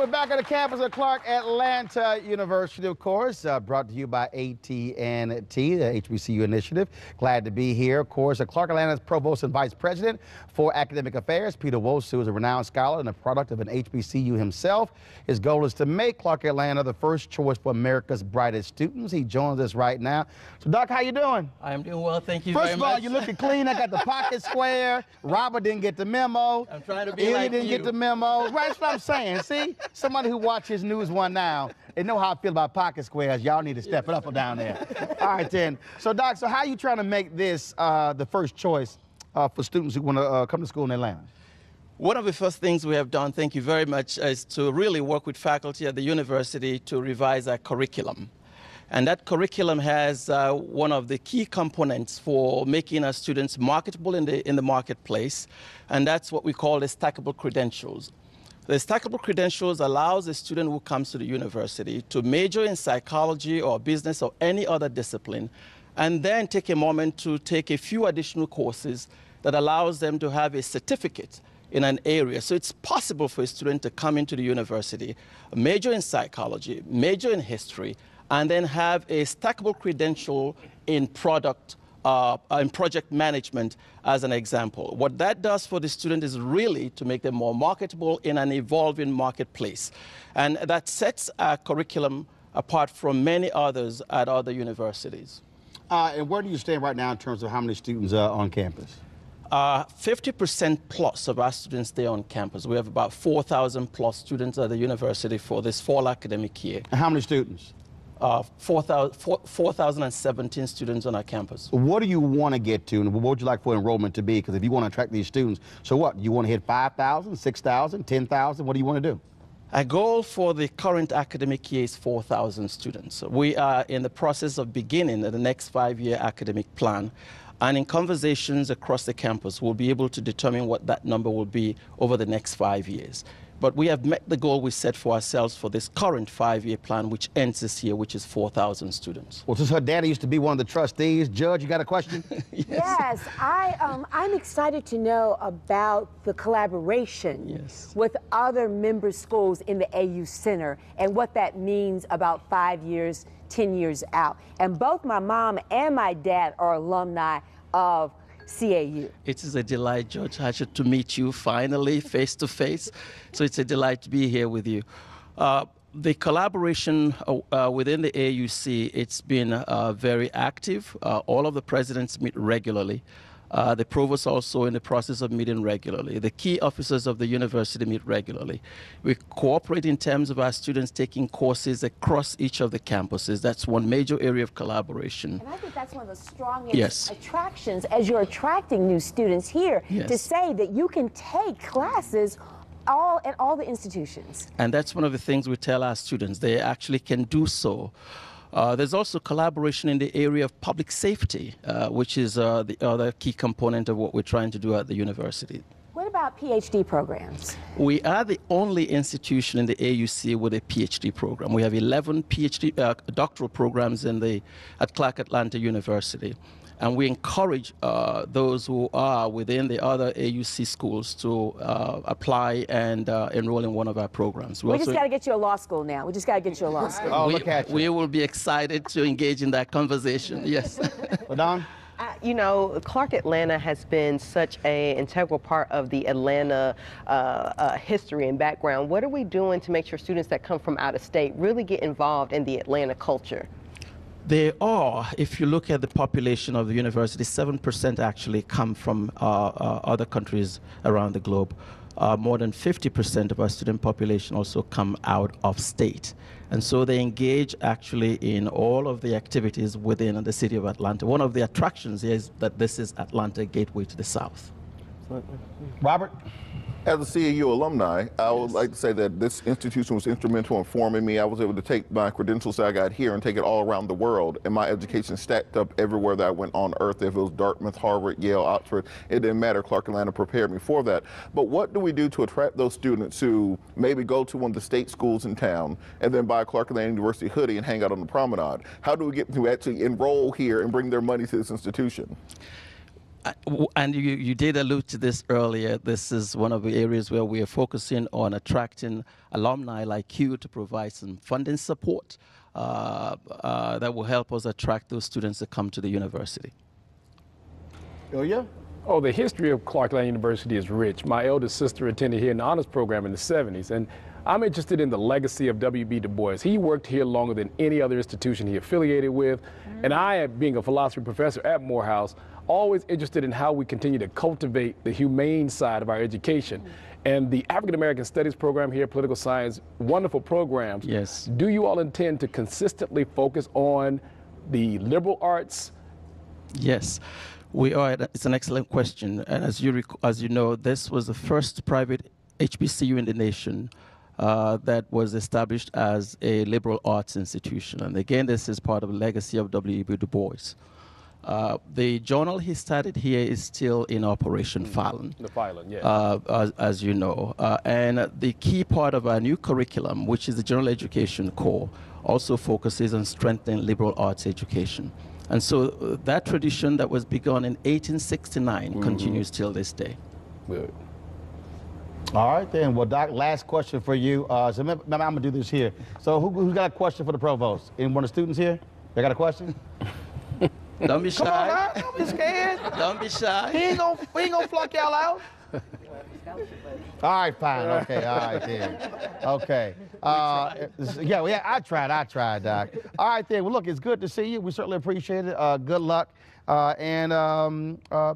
we're back at the campus of Clark Atlanta University, of course, brought to you by AT&T, the HBCU initiative. Glad to be here. Of course, Clark Atlanta's Provost and Vice President for Academic Affairs, Peter Nwosu, is a renowned scholar and a product of an HBCU himself. His goal is to make Clark Atlanta the first choice for America's brightest students. He joins us right now. So, Doc, how you doing? I am doing well, thank you very much. First of all, you're looking clean. I got the pocket square. Robert didn't get the memo. I'm trying to be like didn't get the memo. Right, that's what I'm saying. See, somebody who watches NewsOne Now, they know how I feel about pocket squares. Y'all need to step it up or down there. All right, then. So, Doc, so how are you trying to make this the first choice for students who want to come to school in Atlanta? One of the first things we have done, thank you very much, is to really work with faculty at the university to revise our curriculum. And that curriculum has one of the key components for making our students marketable in the marketplace, and that's what we call the stackable credentials. The stackable credentials allows a student who comes to the university to major in psychology or business or any other discipline, and then take a moment to take a few additional courses that allows them to have a certificate in an area. So it's possible for a student to come into the university, major in psychology, major in history, and then have a stackable credential in project management as an example. What that does for the student is really to make them more marketable in an evolving marketplace. And that sets our curriculum apart from many others at other universities. And where do you stand right now in terms of how many students are on campus? 50% plus of our students stay on campus. We have about 4,000 plus students at the university for this fall academic year. And how many students? 4,017 students on our campus. What do you want to get to, and what would you like for enrollment to be? Because if you want to attract these students, so what? You want to hit 5,000, 6,000, 10,000? What do you want to do? Our goal for the current academic year is 4,000 students. We are in the process of beginning the next 5-year academic plan. And in conversations across the campus, we'll be able to determine what that number will be over the next 5 years. But we have met the goal we set for ourselves for this current 5-year plan, which ends this year, which is 4,000 students. Well, since her daddy used to be one of the trustees, Judge, you got a question? Yes, I'm excited to know about the collaboration with other member schools in the AU Center and what that means about 5 years, 10 years out. And both my mom and my dad are alumni of CAU. It is a delight, Judge Hatchett, to meet you finally face to face. So it's a delight to be here with you. The collaboration within the AUC, it's been very active. All of the presidents meet regularly. The provost also in the process of meeting regularly. The key officers of the university meet regularly. We cooperate in terms of our students taking courses across each of the campuses. That's one major area of collaboration. And I think that's one of the strongest attractions as you're attracting new students here to say that you can take classes at all the institutions. And that's one of the things we tell our students. They actually can do so. There's also collaboration in the area of public safety, which is the other key component of what we're trying to do at the university. What about PhD programs? We are the only institution in the AUC with a PhD program. We have 11 PhD doctoral programs at Clark Atlanta University. And we encourage those who are within the other AUC schools to apply and enroll in one of our programs. We just got to get you a law school now. We just got to get you a law school. Oh, look at you. We will be excited to engage in that conversation, yes. Don? You know, Clark Atlanta has been such an integral part of the Atlanta history and background. What are we doing to make sure students that come from out of state really get involved in the Atlanta culture? They are. If you look at the population of the university, 7% actually come from other countries around the globe. More than 50% of our student population also come out of state. And so they engage actually in all of the activities within the city of Atlanta. One of the attractions is that this is Atlanta Gateway to the South. Robert? As a CAU alumni, I would like to say that this institution was instrumental in forming me. I was able to take my credentials that I got here and take it all around the world, and my education stacked up everywhere that I went on earth. If it was Dartmouth, Harvard, Yale, Oxford, it didn't matter. Clark Atlanta prepared me for that. But what do we do to attract those students who maybe go to one of the state schools in town and then buy a Clark Atlanta University hoodie and hang out on the promenade? How do we get them to actually enroll here and bring their money to this institution? And you did allude to this earlier. This is one of the areas where we are focusing on attracting alumni like you to provide some funding support that will help us attract those students that come to the university. Oh, yeah? Oh, the history of Clark Atlanta University is rich. My eldest sister attended here in the honors program in the 70s, and I'm interested in the legacy of W.B. Du Bois. He worked here longer than any other institution he affiliated with, and I, being a philosophy professor at Morehouse, always interested in how we continue to cultivate the humane side of our education. And the African American Studies program here, political science, wonderful programs. Yes. Do you all intend to consistently focus on the liberal arts? Yes. We are. It's an excellent question, and as you know, this was the first private HBCU in the nation that was established as a liberal arts institution. And again, this is part of the legacy of W.E.B. Du Bois. The journal he started here is still in operation, Fallon. The Fallon, yeah. As you know. And the key part of our new curriculum, which is the general education core, also focuses on strengthening liberal arts education. And so that tradition that was begun in 1869 continues till this day. Good. All right, then. Well, Doc, last question for you. So remember, I'm going to do this here. So who's got a question for the provost? Any one of the students here? They got a question? Don't be shy. Come on, Doc. Don't be scared. Don't be shy. He ain't gonna flunk y'all out. All right, fine. Okay, all right then. Okay. Yeah, I tried, Doc. All right then. Well, look, it's good to see you. We certainly appreciate it. Good luck, and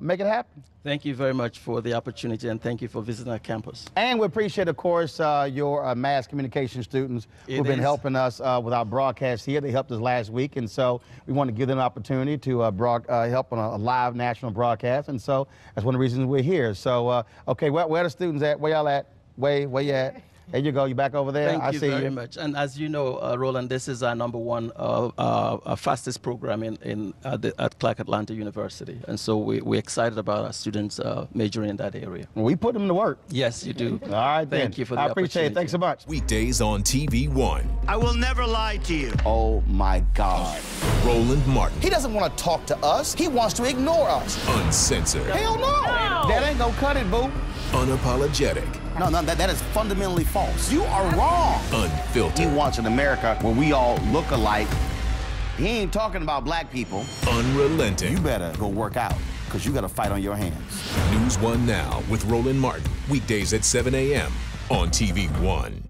make it happen. Thank you very much for the opportunity, and thank you for visiting our campus. And we appreciate, of course, your mass communication students who've been helping us with our broadcast here. They helped us last week, and so we want to give them an opportunity to help on a live national broadcast, and so that's one of the reasons we're here. So, okay, where are the students at? Where y'all at? Where you at? There you go. You back over there? Thank you very much. And as you know, Roland, this is our #1 fastest program at Clark Atlanta University. And so we're excited about our students majoring in that area. We put them to work. Yes, you do. All right, then. Thank you for the opportunity. I appreciate it. Thanks so much. Weekdays on TV One. I will never lie to you. Oh, my God. Roland Martin. He doesn't want to talk to us. He wants to ignore us. Uncensored. Hell no. That ain't gonna cut it, boo. Unapologetic. No, that is fundamentally false. You are wrong. Unfiltered. He wants an America where we all look alike. He ain't talking about black people. Unrelenting. You better go work out, because you got a fight on your hands. NewsOne Now with Roland Martin. Weekdays at 7 a.m. on TV One.